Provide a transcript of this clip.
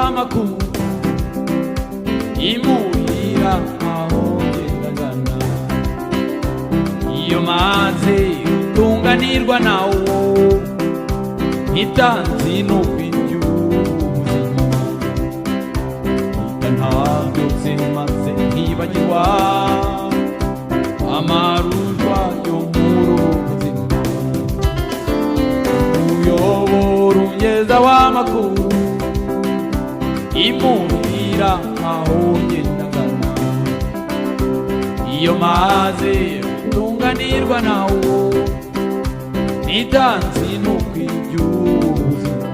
w'amakuru imuhira aho ngenda ngana iyo maze gutunganirwa nawo ntitanzi no kw'iby'ubuzima ntabyutse maze nkibagirwa amarujwa yo muri ubuzima uyobora ungeza w'amakuru imuhira aho ngenda ngana iyo maze gutunganirwa nawo ntitanzi no kw'iby'ubuzima